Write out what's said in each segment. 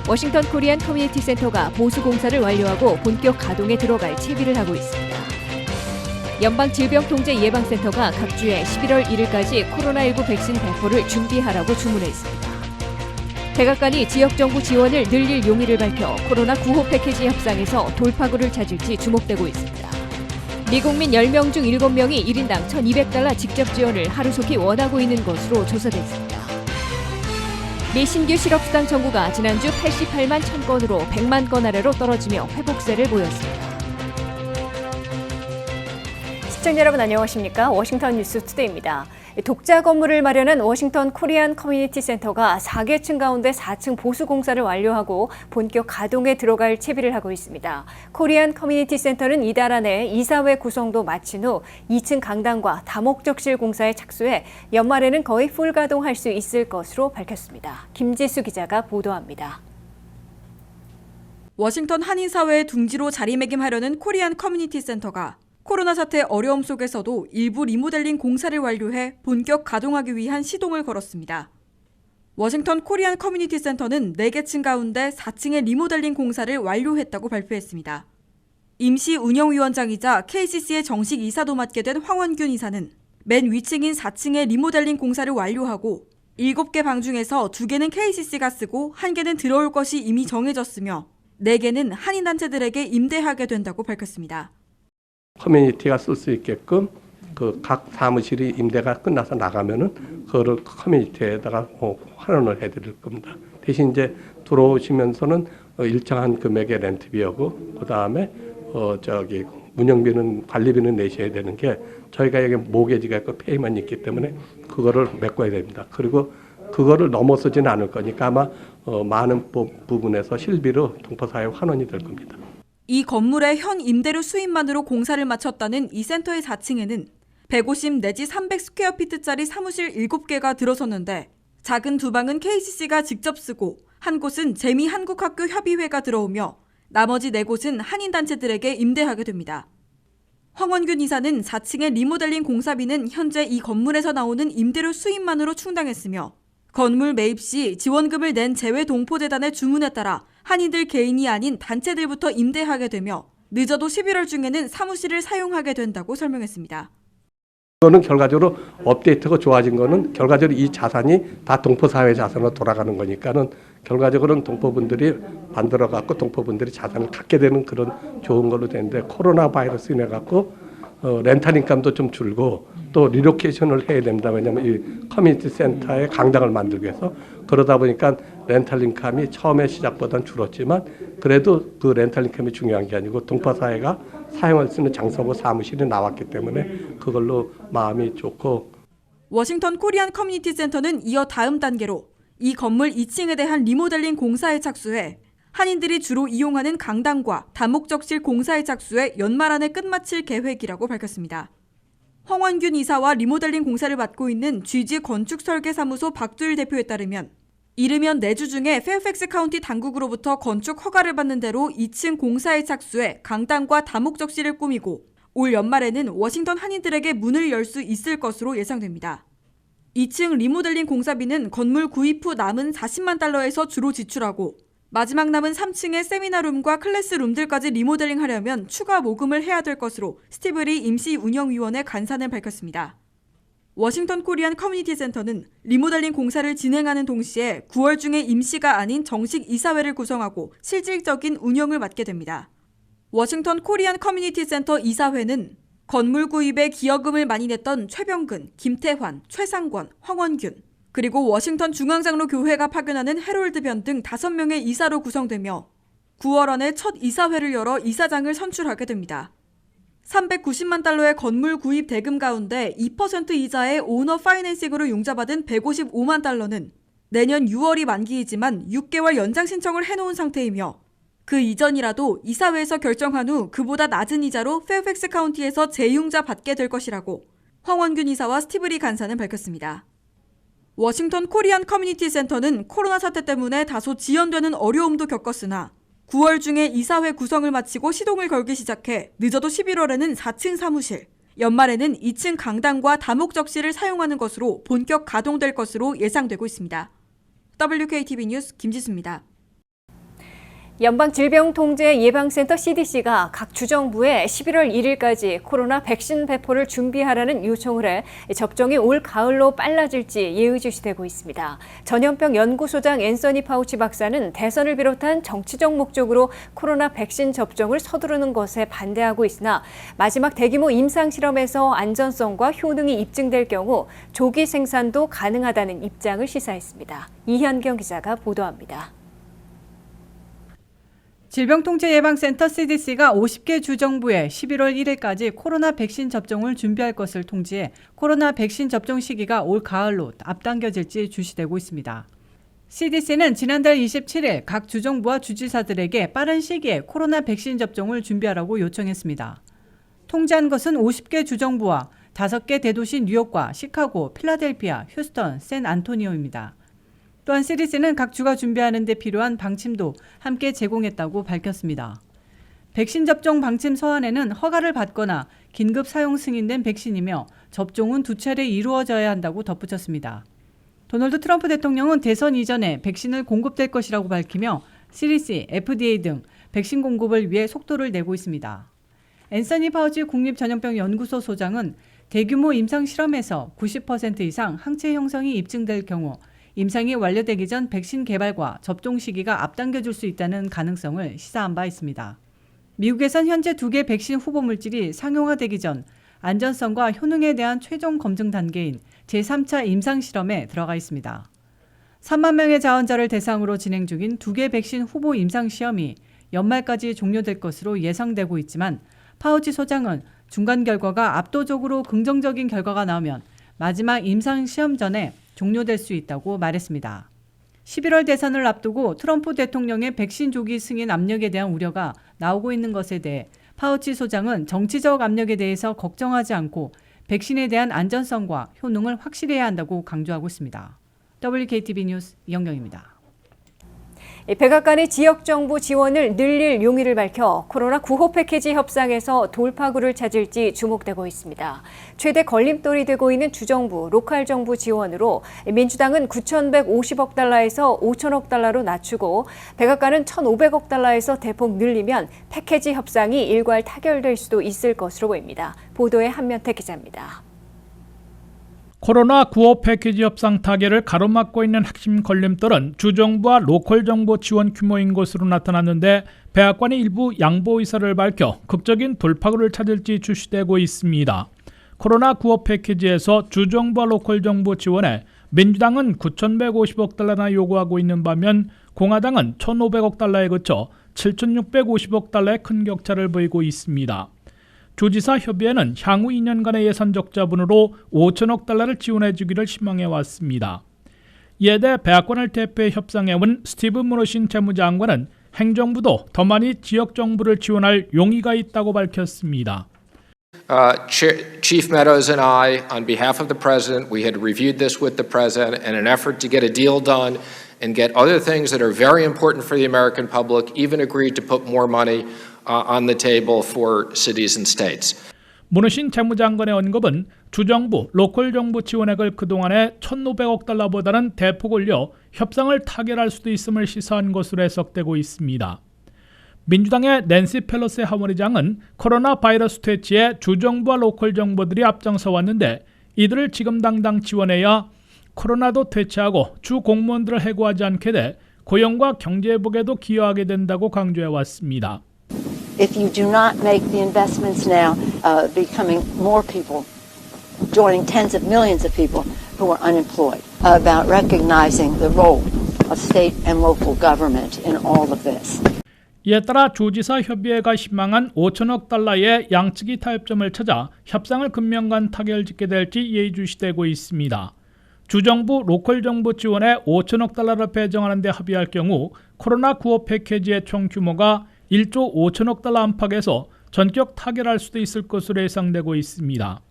워싱턴 코리안 커뮤니티 센터가 보수공사를 완료하고 본격 가동에 들어갈 채비를 하고 있습니다. 연방질병통제예방센터가 각 주에 11월 1일까지 코로나19 백신 배포를 준비하라고 주문했습니다. 백악관이 지역정부 지원을 늘릴 용의를 밝혀 코로나 구호 패키지 협상에서 돌파구를 찾을지 주목되고 있습니다. 미국민 10명 중 7명이 1인당 $1,200 직접 지원을 하루속히 원하고 있는 것으로 조사됐습니다. 미 신규 실업수당 청구가 지난주 88만 1,000건으로 100만 건 아래로 떨어지며 회복세를 보였습니다. 시청자 여러분 안녕하십니까? 워싱턴 뉴스 투데이입니다. 독자 건물을 마련한 워싱턴 코리안 커뮤니티 센터가 4개층 가운데 4층 보수 공사를 완료하고 본격 가동에 들어갈 채비를 하고 있습니다. 코리안 커뮤니티 센터는 이달 안에 이사회 구성도 마친 후 2층 강당과 다목적실 공사에 착수해 연말에는 거의 풀 가동할 수 있을 것으로 밝혔습니다. 김지수 기자가 보도합니다. 워싱턴 한인사회의 둥지로 자리매김하려는 코리안 커뮤니티 센터가 코로나 사태 어려움 속에서도 일부 리모델링 공사를 완료해 본격 가동하기 위한 시동을 걸었습니다. 워싱턴 코리안 커뮤니티 센터는 4개 층 가운데 4층의 리모델링 공사를 완료했다고 발표했습니다. 임시 운영위원장이자 KCC의 정식 이사도 맡게 된 황원균 이사는 맨 위층인 4층의 리모델링 공사를 완료하고 7개 방 중에서 2개는 KCC가 쓰고 1개는 들어올 것이 이미 정해졌으며 4개는 한인단체들에게 임대하게 된다고 밝혔습니다. 커뮤니티가 쓸 수 있게끔 그 각 사무실이 임대가 끝나서 나가면은 그거를 커뮤니티에다가 환원을 해드릴 겁니다. 대신 이제 들어오시면서는 일정한 금액의 렌트비하고 그 다음에 운영비는 관리비는 내셔야 되는 게 저희가 여기 모게지가 있고 페이만 있기 때문에 그거를 메꿔야 됩니다. 그리고 그거를 넘어서지는 않을 거니까 아마 많은 부분에서 실비로 동포사회 환원이 될 겁니다. 이 건물의 현 임대료 수입만으로 공사를 마쳤다는 이 센터의 4층에는 150 내지 300스퀘어피트짜리 사무실 7개가 들어섰는데 작은 2방은 KCC가 직접 쓰고 한 곳은 재미한국학교협의회가 들어오며 나머지 4곳은 한인단체들에게 임대하게 됩니다. 황원균 이사는 4층의 리모델링 공사비는 현재 이 건물에서 나오는 임대료 수입만으로 충당했으며 건물 매입 시 지원금을 낸 재외동포재단의 주문에 따라 한인들 개인이 아닌 단체들부터 임대하게 되며 늦어도 11월 중에는 사무실을 사용하게 된다고 설명했습니다. 이거는 결과적으로 업데이트가 좋아진 거는 결과적으로 이 자산이 다 동포사회 자산으로 돌아가는 거니까는 결과적으로는 동포분들이 만들어 갖고 동포분들이 자산을 갖게 되는 그런 좋은 걸로 되는데 코로나 바이러스 인해 갖고 렌탈 인감도 좀 줄고 또 리로케이션을 해야 됩니다. 왜냐하면 이 커뮤니티 센터에 강당을 만들기 위해서 그러다 보니까 렌탈 인감이 처음에 시작보다는 줄었지만 그래도 그 렌탈 인감이 중요한 게 아니고 동포사회가 사용할 수 있는 장소고 사무실이 나왔기 때문에 그걸로 마음이 좋고. 워싱턴 코리안 커뮤니티 센터는 이어 다음 단계로 이 건물 2층에 대한 리모델링 공사에 착수해 한인들이 주로 이용하는 강당과 다목적실 공사에 착수해 연말 안에 끝마칠 계획이라고 밝혔습니다. 황원균 이사와 리모델링 공사를 맡고 있는 GG 건축설계사무소 박두일 대표에 따르면 이르면 내주 중에 페어팩스 카운티 당국으로부터 건축 허가를 받는 대로 2층 공사에 착수해 강당과 다목적실을 꾸미고 올 연말에는 워싱턴 한인들에게 문을 열 수 있을 것으로 예상됩니다. 2층 리모델링 공사비는 건물 구입 후 남은 $40만 달러에서 주로 지출하고 마지막 남은 3층의 세미나룸과 클래스룸들까지 리모델링하려면 추가 모금을 해야 될 것으로 스티브 리 임시 운영위원의 간사는 밝혔습니다. 워싱턴 코리안 커뮤니티 센터는 리모델링 공사를 진행하는 동시에 9월 중에 임시가 아닌 정식 이사회를 구성하고 실질적인 운영을 맡게 됩니다. 워싱턴 코리안 커뮤니티 센터 이사회는 건물 구입에 기여금을 많이 냈던 최병근, 김태환, 최상권, 황원균, 그리고 워싱턴 중앙장로 교회가 파견하는 해롤드 변 등 5명의 이사로 구성되며 9월 안에 첫 이사회를 열어 이사장을 선출하게 됩니다. 390만 달러의 건물 구입 대금 가운데 2% 이자의 오너 파이낸싱으로 융자받은 155만 달러는 내년 6월이 만기이지만 6개월 연장 신청을 해놓은 상태이며 그 이전이라도 이사회에서 결정한 후 그보다 낮은 이자로 페어팩스 카운티에서 재융자 받게 될 것이라고 황원균 이사와 스티브 리 간사는 밝혔습니다. 워싱턴 코리안 커뮤니티 센터는 코로나 사태 때문에 다소 지연되는 어려움도 겪었으나 9월 중에 이사회 구성을 마치고 시동을 걸기 시작해 늦어도 11월에는 4층 사무실, 연말에는 2층 강당과 다목적실을 사용하는 것으로 본격 가동될 것으로 예상되고 있습니다. WKTV 뉴스 김지수입니다. 연방질병통제예방센터 CDC가 각 주정부에 11월 1일까지 코로나 백신 배포를 준비하라는 요청을 해 접종이 올 가을로 빨라질지 예의주시되고 있습니다. 전염병 연구소장 앤서니 파우치 박사는 대선을 비롯한 정치적 목적으로 코로나 백신 접종을 서두르는 것에 반대하고 있으나 마지막 대규모 임상실험에서 안전성과 효능이 입증될 경우 조기 생산도 가능하다는 입장을 시사했습니다. 이현경 기자가 보도합니다. 질병통제예방센터 CDC가 50개 주정부에 11월 1일까지 코로나 백신 접종을 준비할 것을 통지해 코로나 백신 접종 시기가 올 가을로 앞당겨질지 주시되고 있습니다. CDC는 지난달 27일 각 주정부와 주지사들에게 빠른 시기에 코로나 백신 접종을 준비하라고 요청했습니다. 통지한 것은 50개 주정부와 5개 대도시 뉴욕과 시카고, 필라델피아, 휴스턴, 샌안토니오입니다. 또한 CDC는 각 주가 준비하는 데 필요한 방침도 함께 제공했다고 밝혔습니다. 백신 접종 방침 서한에는 허가를 받거나 긴급 사용 승인된 백신이며 접종은 2차례 이루어져야 한다고 덧붙였습니다. 도널드 트럼프 대통령은 대선 이전에 백신을 공급될 것이라고 밝히며 CDC, FDA 등 백신 공급을 위해 속도를 내고 있습니다. 앤서니 파우치 국립전염병연구소 소장은 대규모 임상실험에서 90% 이상 항체 형성이 입증될 경우 임상이 완료되기 전 백신 개발과 접종 시기가 앞당겨질 수 있다는 가능성을 시사한 바 있습니다. 미국에선 현재 2개 백신 후보 물질이 상용화되기 전 안전성과 효능에 대한 최종 검증 단계인 제3차 임상실험에 들어가 있습니다. 3만 명의 자원자를 대상으로 진행 중인 2개 백신 후보 임상시험이 연말까지 종료될 것으로 예상되고 있지만 파우치 소장은 중간 결과가 압도적으로 긍정적인 결과가 나오면 마지막 임상시험 전에 종료될 수 있다고 말했습니다. 11월 대선을 앞두고 트럼프 대통령의 백신 조기 승인 압력에 대한 우려가 나오고 있는 것에 대해 파우치 소장은 정치적 압력에 대해서 걱정하지 않고 백신에 대한 안전성과 효능을 확실해야 한다고 강조하고 있습니다. WKTV 뉴스 이영경입니다. 백악관이 지역정부 지원을 늘릴 용의를 밝혀 코로나 9호 패키지 협상에서 돌파구를 찾을지 주목되고 있습니다. 최대 걸림돌이 되고 있는 주정부, 로컬 정부 지원으로 민주당은 9,150억 달러에서 5천억 달러로 낮추고 백악관은 1,500억 달러에서 대폭 늘리면 패키지 협상이 일괄 타결될 수도 있을 것으로 보입니다. 보도에 한면태 기자입니다. 코로나 9호 패키지 협상 타결을 가로막고 있는 핵심 걸림돌은 주정부와 로컬 정부 지원 규모인 것으로 나타났는데 백악관이 일부 양보 의사를 밝혀 극적인 돌파구를 찾을지 주시되고 있습니다. 코로나 9호 패키지에서 주정부와 로컬 정부 지원에 민주당은 9,150억 달러나 요구하고 있는 반면 공화당은 1,500억 달러에 그쳐 7,650억 달러의 큰 격차를 보이고 있습니다. 주지사 협의회는 향후 2년간의 예산 적자분으로 5천억 달러를 지원해 주기를 희망해 왔습니다. 이에 대해 백악관을 대표해 협상해온 스티브 무너신 재무장관은 행정부도 더 많이 지역 정부를 지원할 용의가 있다고 밝혔습니다. Chief Meadows and I, on behalf of the President, we had reviewed this with the President in an effort to get a deal done and get other things that are very important for the American public, even agreed to put more money on the table for cities and states. 문우신 재무장관의 언급은 주정부, 로컬 정부 지원액을 그동안에 1,500억 달러보다는 대폭 올려 협상을 타결할 수도 있음을 시사한 것으로 해석되고 있습니다. 민주당의 낸시 펠로시 하원의장은 코로나 바이러스 퇴치에 주정부와 로컬 정부들이 앞장서 왔는데 이들을 지금 당장 지원해야 코로나도 퇴치하고 주 공무원들을 해고하지 않게 돼 고용과 경제 회복에도 기여하게 된다고 강조해 왔습니다. If you do not make the investments now, becoming more people, joining tens of millions of people who are unemployed, about recognizing the role of state and local government in all of this. 이에 따라 주지사 협의회가 희망한 5천억 달러의 양측이 타협점을 찾아 협상을 금년간 타결짓게 될지 예의주시되고 있습니다. 주정부, 로컬 정부 지원에 5천억 달러를 배정하는 데 합의할 경우 코로나 9호 패키지의 총 규모가 1조 5천억 달러 안팎에서 전격 타결할 수도 있을 것으로 예상되고 있습니다.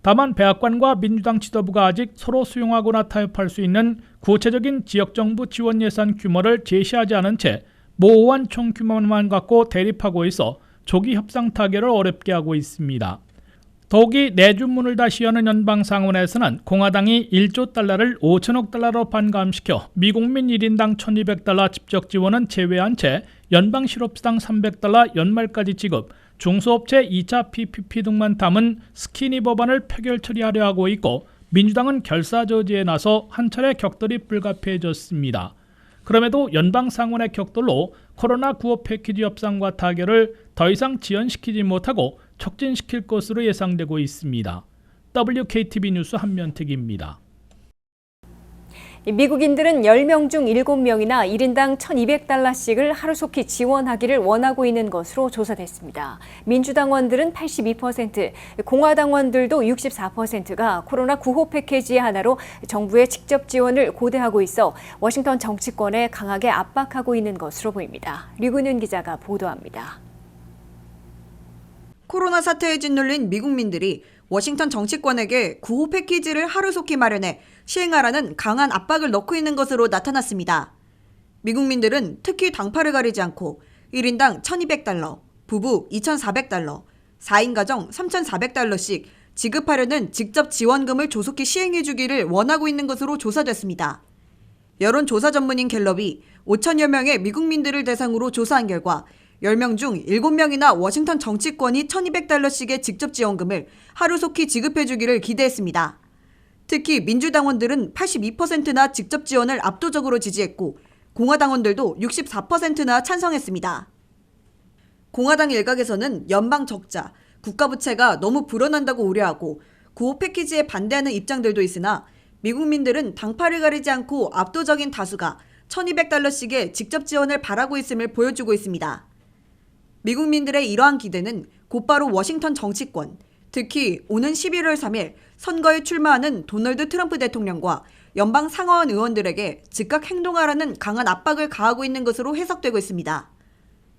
다만 백악관과 민주당 지도부가 아직 서로 수용하거나 타협할 수 있는 구체적인 지역정부 지원 예산 규모를 제시하지 않은 채 모호한 총 규모만 갖고 대립하고 있어 조기 협상 타결을 어렵게 하고 있습니다. 더욱이 내주 문을 다시 여는 연방상원에서는 공화당이 1조 달러를 5천억 달러로 반감시켜 미국민 1인당 1,200달러 직접 지원은 제외한 채 연방 실업수당 300달러 연말까지 지급, 중소업체 2차 PPP 등만 담은 스키니 법안을 표결 처리하려 하고 있고 민주당은 결사 저지에 나서 한 차례 격돌이 불가피해졌습니다. 그럼에도 연방상원의 격돌로 코로나 구호 패키지 협상과 타결을 더 이상 지연시키지 못하고 촉진시킬 것으로 예상되고 있습니다. WKTV 뉴스 한면택입니다. 미국인들은 10명 중 7명이나 1인당 1,200달러씩을 하루속히 지원하기를 원하고 있는 것으로 조사됐습니다. 민주당원들은 82%, 공화당원들도 64%가 코로나 구호 패키지 하나로 정부의 직접 지원을 고대하고 있어 워싱턴 정치권에 강하게 압박하고 있는 것으로 보입니다. 류근윤 기자가 보도합니다. 코로나 사태에 짓눌린 미국민들이 워싱턴 정치권에게 구호 패키지를 하루속히 마련해 시행하라는 강한 압박을 넣고 있는 것으로 나타났습니다. 미국민들은 특히 당파를 가리지 않고 1인당 1,200달러, 부부 2,400달러, 4인 가정 3,400달러씩 지급하려는 직접 지원금을 조속히 시행해 주기를 원하고 있는 것으로 조사됐습니다. 여론조사 전문인 갤럽이 5천여 명의 미국민들을 대상으로 조사한 결과 10명 중 7명이나 워싱턴 정치권이 1,200달러씩의 직접 지원금을 하루속히 지급해 주기를 기대했습니다. 특히 민주당원들은 82%나 직접 지원을 압도적으로 지지했고 공화당원들도 64%나 찬성했습니다. 공화당 일각에서는 연방 적자, 국가 부채가 너무 불어난다고 우려하고 구호 패키지에 반대하는 입장들도 있으나 미국민들은 당파를 가리지 않고 압도적인 다수가 1,200달러씩의 직접 지원을 바라고 있음을 보여주고 있습니다. 미국민들의 이러한 기대는 곧바로 워싱턴 정치권, 특히 오는 11월 3일 선거에 출마하는 도널드 트럼프 대통령과 연방 상하원 의원들에게 즉각 행동하라는 강한 압박을 가하고 있는 것으로 해석되고 있습니다.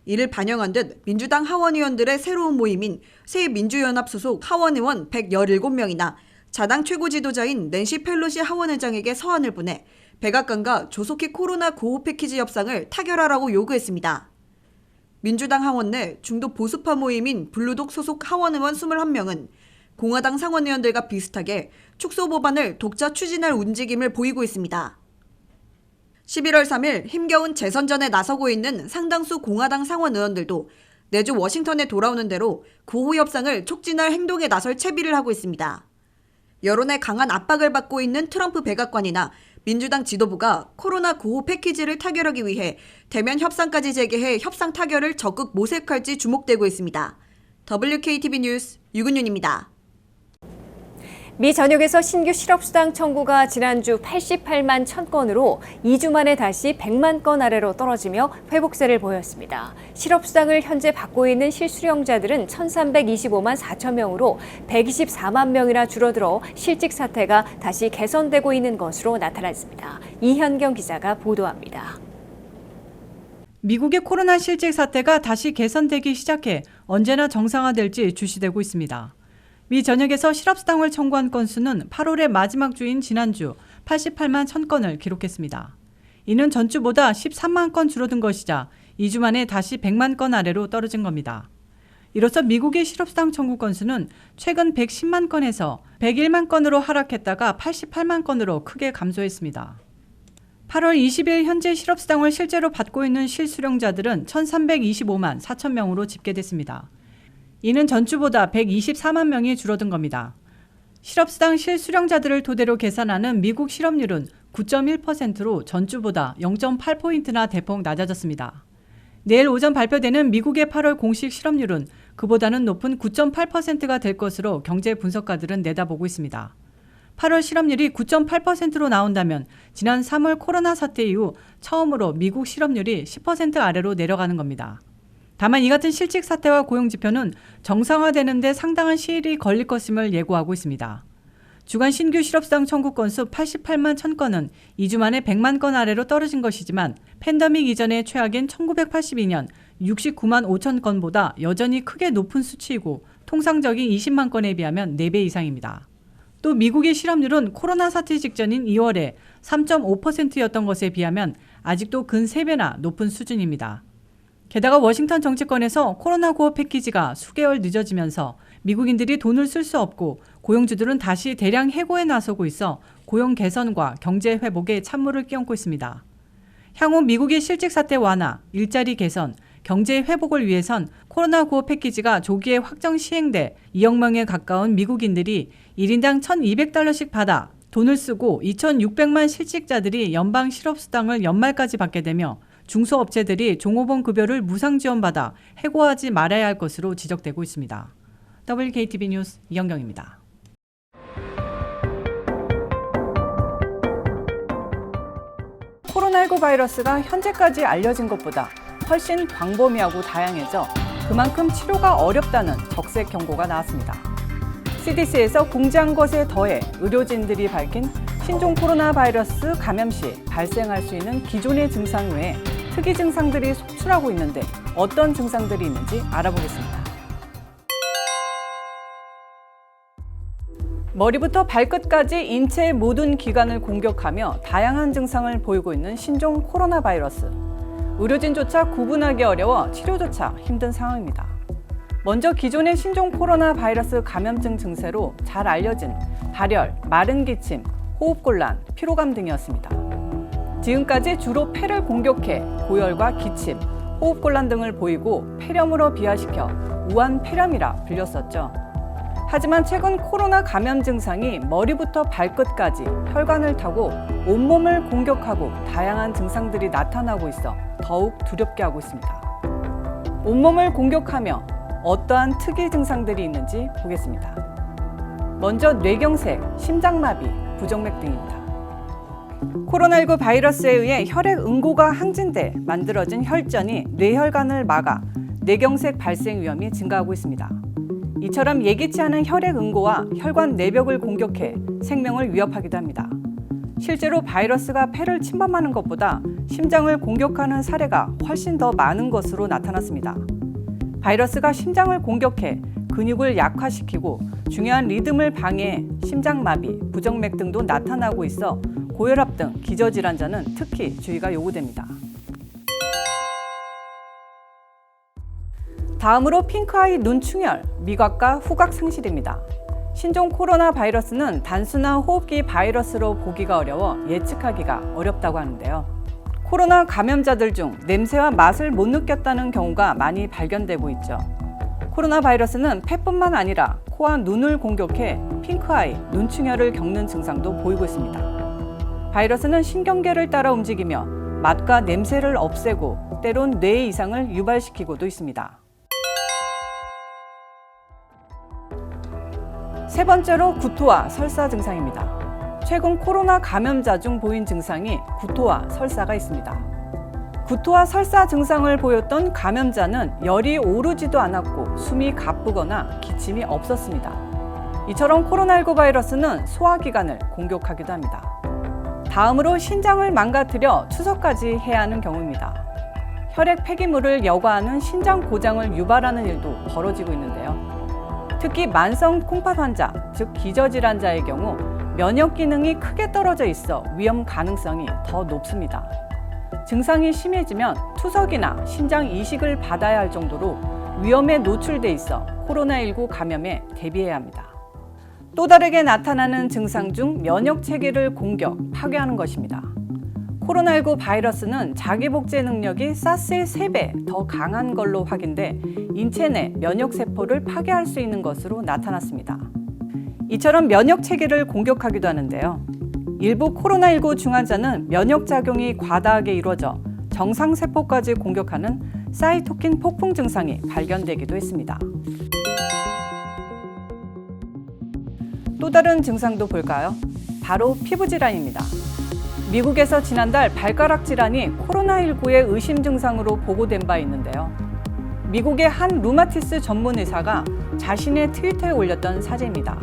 이를 반영한 듯 민주당 하원 의원들의 새로운 모임인 새민주연합 소속 하원 의원 117명이나 자당 최고 지도자인 낸시 펠로시 하원의장에게 서한을 보내 백악관과 조속히 코로나 구호 패키지 협상을 타결하라고 요구했습니다. 민주당 하원 내 중도 보수파 모임인 블루독 소속 하원의원 21명은 공화당 상원의원들과 비슷하게 축소 법안을 독자 추진할 움직임을 보이고 있습니다. 11월 3일 힘겨운 재선전에 나서고 있는 상당수 공화당 상원의원들도 내주 워싱턴에 돌아오는 대로 구호 협상을 촉진할 행동에 나설 채비를 하고 있습니다. 여론의 강한 압박을 받고 있는 트럼프 백악관이나 민주당 지도부가 코로나 구호 패키지를 타결하기 위해 대면 협상까지 재개해 협상 타결을 적극 모색할지 주목되고 있습니다. WKTV 뉴스 유근윤입니다. 미 전역에서 신규 실업수당 청구가 지난주 88만 1,000건으로 2주 만에 다시 100만 건 아래로 떨어지며 회복세를 보였습니다. 실업수당을 현재 받고 있는 실수령자들은 1,325만 4천 명으로 124만 명이나 줄어들어 실직 사태가 다시 개선되고 있는 것으로 나타났습니다. 이현경 기자가 보도합니다. 미국의 코로나 실직 사태가 다시 개선되기 시작해 언제나 정상화될지 주시되고 있습니다. 미 전역에서 실업수당을 청구한 건수는 8월의 마지막 주인 지난주 88만 1,000건을 기록했습니다. 이는 전주보다 13만 건 줄어든 것이자 2주 만에 다시 100만 건 아래로 떨어진 겁니다. 이로써 미국의 실업수당 청구 건수는 최근 110만 건에서 101만 건으로 하락했다가 88만 건으로 크게 감소했습니다. 8월 20일 현재 실업수당을 실제로 받고 있는 실수령자들은 1,325만 4천 명으로 집계됐습니다. 이는 전주보다 124만 명이 줄어든 겁니다. 실업수당 실수령자들을 토대로 계산하는 미국 실업률은 9.1%로 전주보다 0.8포인트나 대폭 낮아졌습니다. 내일 오전 발표되는 미국의 8월 공식 실업률은 그보다는 높은 9.8%가 될 것으로 경제 분석가들은 내다보고 있습니다. 8월 실업률이 9.8%로 나온다면 지난 3월 코로나 사태 이후 처음으로 미국 실업률이 10% 아래로 내려가는 겁니다. 다만 이 같은 실직 사태와 고용 지표는 정상화되는 데 상당한 시일이 걸릴 것임을 예고하고 있습니다. 주간 신규 실업수당 청구 건수 88만 1,000건은 2주 만에 100만 건 아래로 떨어진 것이지만 팬데믹 이전의 최악인 1982년 69만 5천 건보다 여전히 크게 높은 수치이고 통상적인 20만 건에 비하면 4배 이상입니다. 또 미국의 실업률은 코로나 사태 직전인 2월에 3.5%였던 것에 비하면 아직도 근 3배나 높은 수준입니다. 게다가 워싱턴 정치권에서 코로나 구호 패키지가 수개월 늦어지면서 미국인들이 돈을 쓸 수 없고 고용주들은 다시 대량 해고에 나서고 있어 고용 개선과 경제 회복에 찬물을 끼얹고 있습니다. 향후 미국의 실직 사태 완화, 일자리 개선, 경제 회복을 위해선 코로나 구호 패키지가 조기에 확정 시행돼 2억 명에 가까운 미국인들이 1인당 $1,200씩 받아 돈을 쓰고 2,600만 실직자들이 연방 실업수당을 연말까지 받게 되며 중소업체들이 종업원 급여를 무상 지원받아 해고하지 말아야 할 것으로 지적되고 있습니다. WKTV 뉴스 이영경입니다. 코로나19 바이러스가 현재까지 알려진 것보다 훨씬 광범위하고 다양해져 그만큼 치료가 어렵다는 적색 경고가 나왔습니다. CDC에서 공지한 것에 더해 의료진들이 밝힌 신종 코로나 바이러스 감염 시 발생할 수 있는 기존의 증상 외에 특이 증상들이 속출하고 있는데 어떤 증상들이 있는지 알아보겠습니다. 머리부터 발끝까지 인체의 모든 기관을 공격하며 다양한 증상을 보이고 있는 신종 코로나 바이러스. 의료진조차 구분하기 어려워 치료조차 힘든 상황입니다. 먼저 기존의 신종 코로나 바이러스 감염증 증세로 잘 알려진 발열, 마른 기침, 호흡곤란, 피로감 등이었습니다. 지금까지 주로 폐를 공격해 고열과 기침, 호흡곤란 등을 보이고 폐렴으로 비하시켜 우한 폐렴이라 불렸었죠. 하지만 최근 코로나 감염 증상이 머리부터 발끝까지 혈관을 타고 온몸을 공격하고 다양한 증상들이 나타나고 있어 더욱 두렵게 하고 있습니다. 온몸을 공격하며 어떠한 특이 증상들이 있는지 보겠습니다. 먼저 뇌경색, 심장마비, 부정맥 등입니다. 코로나19 바이러스에 의해 혈액 응고가 항진돼 만들어진 혈전이 뇌혈관을 막아 뇌경색 발생 위험이 증가하고 있습니다. 이처럼 예기치 않은 혈액 응고와 혈관 내벽을 공격해 생명을 위협하기도 합니다. 실제로 바이러스가 폐를 침범하는 것보다 심장을 공격하는 사례가 훨씬 더 많은 것으로 나타났습니다. 바이러스가 심장을 공격해 근육을 약화시키고 중요한 리듬을 방해해 심장마비, 부정맥 등도 나타나고 있어 고혈압 등 기저질환자는 특히 주의가 요구됩니다. 다음으로 핑크아이 눈충혈, 미각과 후각 상실입니다. 신종 코로나 바이러스는 단순한 호흡기 바이러스로 보기가 어려워 예측하기가 어렵다고 하는데요. 코로나 감염자들 중 냄새와 맛을 못 느꼈다는 경우가 많이 발견되고 있죠. 코로나 바이러스는 폐뿐만 아니라 코와 눈을 공격해 핑크아이, 눈충혈을 겪는 증상도 보이고 있습니다. 바이러스는 신경계를 따라 움직이며 맛과 냄새를 없애고 때론 뇌 이상을 유발시키고도 있습니다. 세 번째로 구토와 설사 증상입니다. 최근 코로나 감염자 중 보인 증상이 구토와 설사가 있습니다. 구토와 설사 증상을 보였던 감염자는 열이 오르지도 않았고 숨이 가쁘거나 기침이 없었습니다. 이처럼 코로나19 바이러스는 소화기관을 공격하기도 합니다. 다음으로 신장을 망가뜨려 투석까지 해야 하는 경우입니다. 혈액 폐기물을 여과하는 신장 고장을 유발하는 일도 벌어지고 있는데요. 특히 만성 콩팥 환자, 즉 기저질환자의 경우 면역 기능이 크게 떨어져 있어 위험 가능성이 더 높습니다. 증상이 심해지면 투석이나 심장 이식을 받아야 할 정도로 위험에 노출돼 있어 코로나19 감염에 대비해야 합니다. 또 다르게 나타나는 증상 중 면역 체계를 공격, 파괴하는 것입니다. 코로나19 바이러스는 자기 복제 능력이 사스의 3배 더 강한 걸로 확인돼 인체 내 면역 세포를 파괴할 수 있는 것으로 나타났습니다. 이처럼 면역 체계를 공격하기도 하는데요. 일부 코로나19 중환자는 면역 작용이 과다하게 이루어져 정상 세포까지 공격하는 사이토킨 폭풍 증상이 발견되기도 했습니다. 또 다른 증상도 볼까요? 바로 피부 질환입니다. 미국에서 지난달 발가락 질환이 코로나19의 의심 증상으로 보고된 바 있는데요. 미국의 한 루마티스 전문 의사가 자신의 트위터에 올렸던 사진입니다.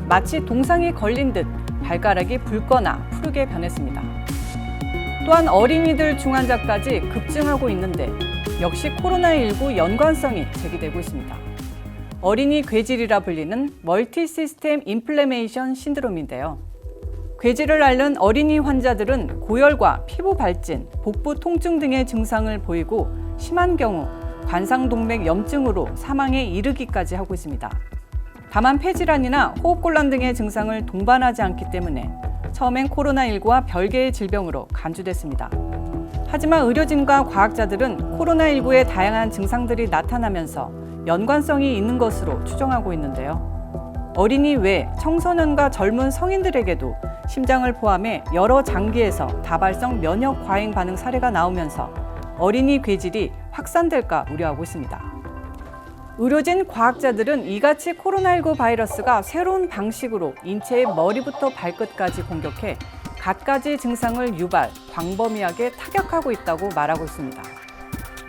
마치 동상이 걸린 듯 발가락이 붉거나 푸르게 변했습니다. 또한 어린이들 중환자까지 급증하고 있는데 역시 코로나19 연관성이 제기되고 있습니다. 어린이 궤질이라 불리는 멀티 시스템 인플레메이션 신드롬인데요. 궤질을 앓는 어린이 환자들은 고열과 피부 발진, 복부 통증 등의 증상을 보이고 심한 경우 관상동맥 염증으로 사망에 이르기까지 하고 있습니다. 다만 폐질환이나 호흡곤란 등의 증상을 동반하지 않기 때문에 처음엔 코로나19와 별개의 질병으로 간주됐습니다. 하지만 의료진과 과학자들은 코로나19의 다양한 증상들이 나타나면서 연관성이 있는 것으로 추정하고 있는데요. 어린이 외 청소년과 젊은 성인들에게도 심장을 포함해 여러 장기에서 다발성 면역 과잉 반응 사례가 나오면서 어린이 괴질이 확산될까 우려하고 있습니다. 의료진, 과학자들은 이같이 코로나19 바이러스가 새로운 방식으로 인체의 머리부터 발끝까지 공격해 갖가지 증상을 유발, 광범위하게 타격하고 있다고 말하고 있습니다.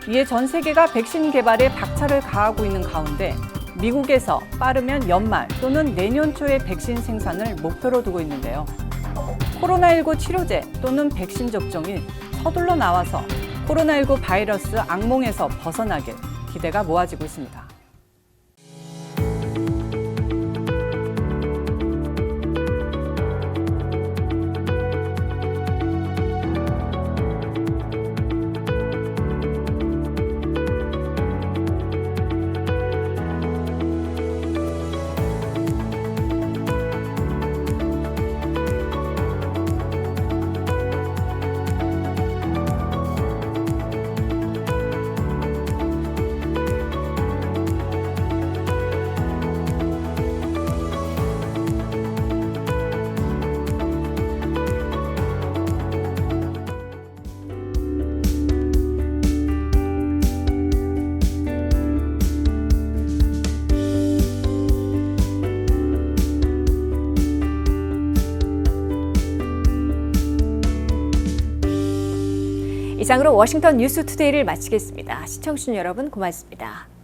이에 전 세계가 백신 개발에 박차를 가하고 있는 가운데 미국에서 빠르면 연말 또는 내년 초에 백신 생산을 목표로 두고 있는데요. 코로나19 치료제 또는 백신 접종이 서둘러 나와서 코로나19 바이러스 악몽에서 벗어나길 기대가 모아지고 있습니다. 이상으로 워싱턴 뉴스투데이를 마치겠습니다. 시청해주신 여러분 고맙습니다.